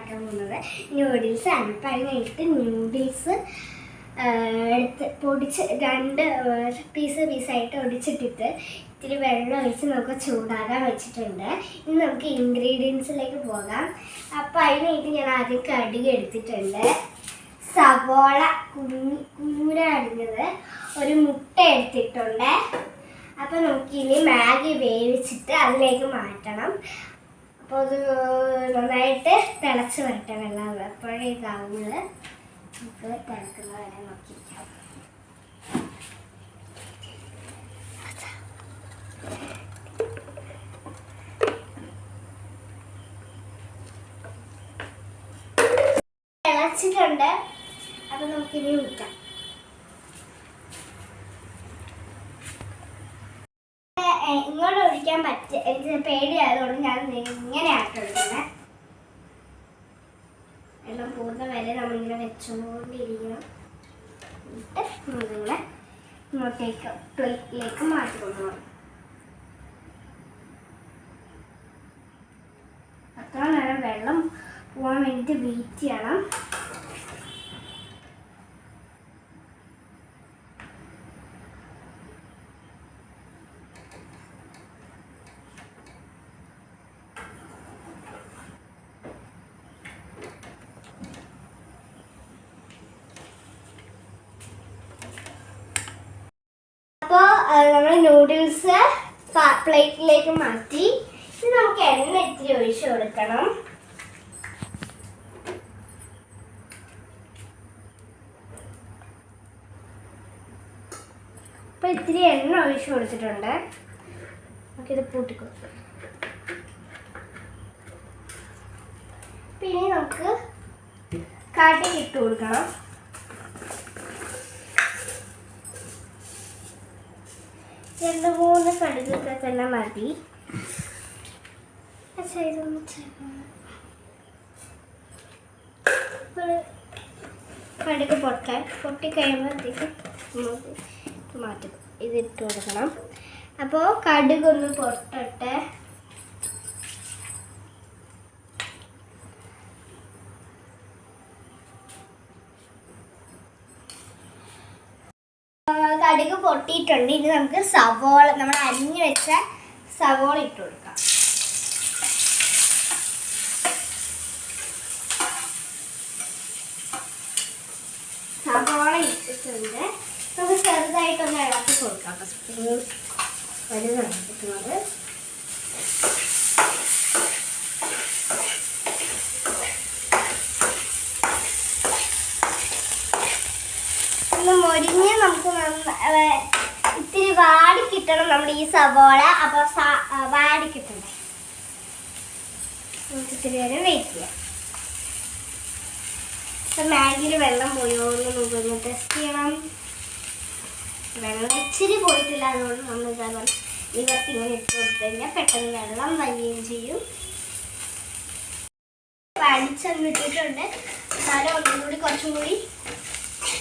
ഉണ്ടാക്കാൻ പോകുന്നത് നൂഡിൽസ് ആണ്. അപ്പം അതിനായിട്ട് നൂഡിൽസ് എടുത്ത് പൊടിച്ച് 2 പീസായിട്ട് ഒടിച്ചിട്ടിട്ട് ഇത്തിരി വെള്ളം ഒഴിച്ച് നമുക്ക് ചൂടാകാൻ വെച്ചിട്ടുണ്ട്. ഇനി നമുക്ക് ഇൻഗ്രീഡിയൻസിലേക്ക് പോകാം. അപ്പം അതിനായിട്ട് ഞാൻ ആദ്യം കടുക് എടുത്തിട്ടുണ്ട്, സവോള കുഞ്ഞുര അരിഞ്ഞത്, ഒരു മുട്ട എടുത്തിട്ടുണ്ട്. അപ്പം നമുക്കിനി മാഗി വേവിച്ചിട്ട് അതിലേക്ക് മാറ്റണം. അപ്പോൾ അത് നന്നായിട്ട് തിളച്ച് വരട്ടെ വെള്ളം. അപ്പോഴേക്കാവുന്നത് നമുക്ക് തിളക്കുന്ന വരെ നോക്കിയിരിക്കാം. തിളച്ചിട്ടുണ്ട്. അപ്പം നമുക്കിനി ഊറ്റാം. ഇങ്ങോട്ട് ഒഴിക്കാൻ എനിക്ക് പേടിയായതുകൊണ്ട് ഞാൻ ഇങ്ങനെ ആട്ടെടുക്കുന്നത്. എല്ലാം പൂർണ്ണ വരെ നമ്മളിങ്ങനെ വെച്ചുകൊണ്ടിരിക്കണം. എന്നിട്ട് നമ്മളിങ്ങനെ ഇങ്ങോട്ടേക്ക് പ്ലേറ്റിലേക്ക് മാറ്റിക്കൊണ്ടുപോകണം. അത്ര നേരം വെള്ളം പോകാൻ വേണ്ടിയിട്ട് വെയിറ്റ് ചെയ്യണം. അപ്പോൾ നമ്മൾ നൂഡിൽസ് പ്ലേറ്റിലേക്ക് മാറ്റി. ഇനി നമുക്ക് എണ്ണ ഇത്തിരി ഒഴിച്ച് കൊടുക്കണം. അപ്പോൾ ഇത്തിരി എണ്ണ ഒഴിച്ച് കൊടുത്തിട്ടുണ്ട്. നമുക്കിത് പൂട്ടിക്കൊടുക്കാം. പിന്നെ നമുക്ക് കടുക് ഇട്ട് കൊടുക്കണം. 2-3 കടുകൊക്കെ തന്നെ മതി. കടുക് പൊട്ടിക്കഴിയുമ്പോഴത്തേക്ക് മാറ്റും. ഇതിട്ട് കൊടുക്കണം. അപ്പോൾ കടുകൊന്ന് പൊട്ടട്ടെ. കടുക് പൊട്ടിയിട്ടുണ്ട്. ഇനി നമുക്ക് സവോള, നമ്മൾ അരിഞ്ഞു വെച്ച സവോള ഇട്ട് കൊടുക്കാം. സവോള ഇട്ടിട്ടുണ്ട്. നമുക്ക് ചെറുതായിട്ടൊന്ന് ഇളക്കി കൊടുക്കാം. വലുതാണ് ഇട്ടുന്നത്. മൊരിഞ്ഞ് നമുക്ക് ഇത്തിരി വാടി കിട്ടണം നമ്മുടെ ഈ സവോള. അപ്പോൾ വാടി കിട്ടണ്ടേ, നമുക്ക് ഇത്തിരി നേരം വെയിറ്റ് ചെയ്യാം. അപ്പം മാഗിയിൽ വെള്ളം പോയോ എന്ന് നമുക്കൊന്ന് ടെസ്റ്റ് ചെയ്യണം. വെള്ളം ഇച്ചിരി പോയിട്ടില്ല. അതുകൊണ്ട് നമ്മൾ ഇവർക്ക് ഇങ്ങനെ ഇട്ട് കൊടുത്തു കഴിഞ്ഞാൽ പെട്ടെന്ന് വെള്ളം വലിയുകയും ചെയ്യും. അടിച്ചങ്ങ് ഇട്ടിട്ടുണ്ട്. എന്നാലും ഒന്നും കൂടി കുറച്ചും കൂടി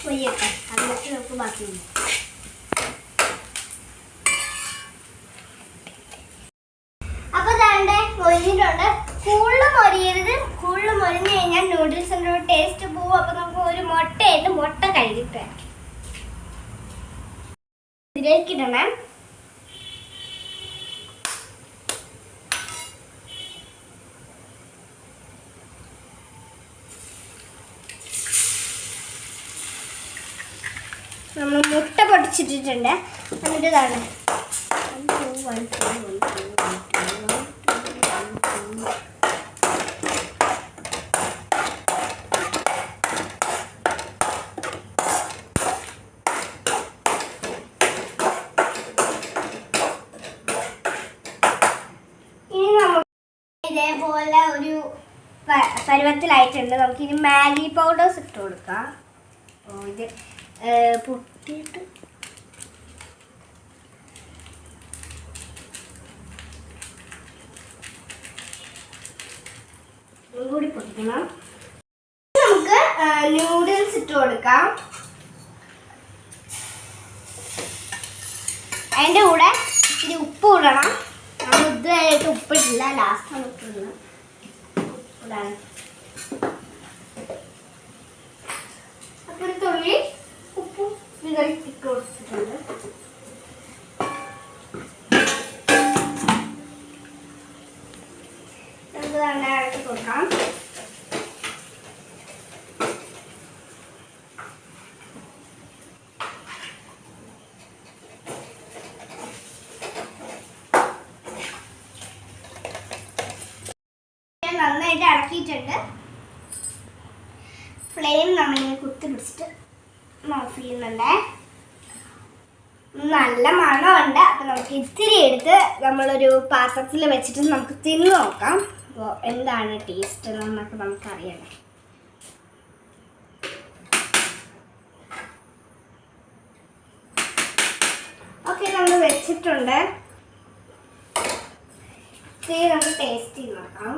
പൊയ്യട്ടെ. അതിലേക്ക് നമുക്ക് ബാക്കിയുണ്ട്. അപ്പോൾ താണ്ടെ മൊരിഞ്ഞിട്ടുണ്ട്. കൂടുതൽ മൊരിയരുത്. കൂടുതൽ മൊരിഞ്ഞു കഴിഞ്ഞാൽ നൂഡിൽസിൻ്റെ ഒരു ടേസ്റ്റ് പോവും. അപ്പോൾ നമുക്ക് ഒരു മുട്ട കഴുകിട്ട് ഇതിലേക്കിടണം. നമ്മൾ മുട്ട പൊടിച്ചിട്ടിട്ടുണ്ട്. എന്നിട്ട് ഇതാണ് ഇനി നമുക്ക് ഇതേപോലെ ഒരു പരുവത്തിലായിട്ടുണ്ട്. നമുക്കിനി മാഗി പൗഡേഴ്സ് ഇട്ട് കൊടുക്കാം. ഇത് പൊട്ടിയിട്ട് കൂടി പൊട്ടിക്കണം. നമുക്ക് നൂഡിൽസ് ഇട്ട് കൊടുക്കാം. അതിൻ്റെ കൂടെ ഇത്തിരി ഉപ്പ് ഇടണം. നമ്മൾ ഇതുവരെയായിട്ട് ഉപ്പിട്ടില്ല, ലാസ്റ്റാണ് ഉപ്പിടുന്നത്. ഇടാൻ കൊടുക്കാം. നന്നായിട്ട് ഇളക്കിയിട്ടുണ്ട്. ഫ്ലെയിം നമ്മളിങ്ങനെ കുത്തി പിടിച്ചിട്ട് ഓഫ് ചെയ്യുന്നുണ്ട്. നല്ല മണമുണ്ട്. അപ്പം നമുക്ക് ഇത്തിരി എടുത്ത് നമ്മളൊരു പാത്രത്തിൽ വെച്ചിട്ട് നമുക്ക് തിന്ന് നോക്കാം. അപ്പോൾ എന്താണ് ടേസ്റ്റ് എന്നൊക്കെ നമുക്കറിയണം. ഓക്കെ, നമ്മൾ വെച്ചിട്ടുണ്ട്. ഇത്തിരി നമുക്ക് ടേസ്റ്റ് ചെയ്ത് നോക്കാം.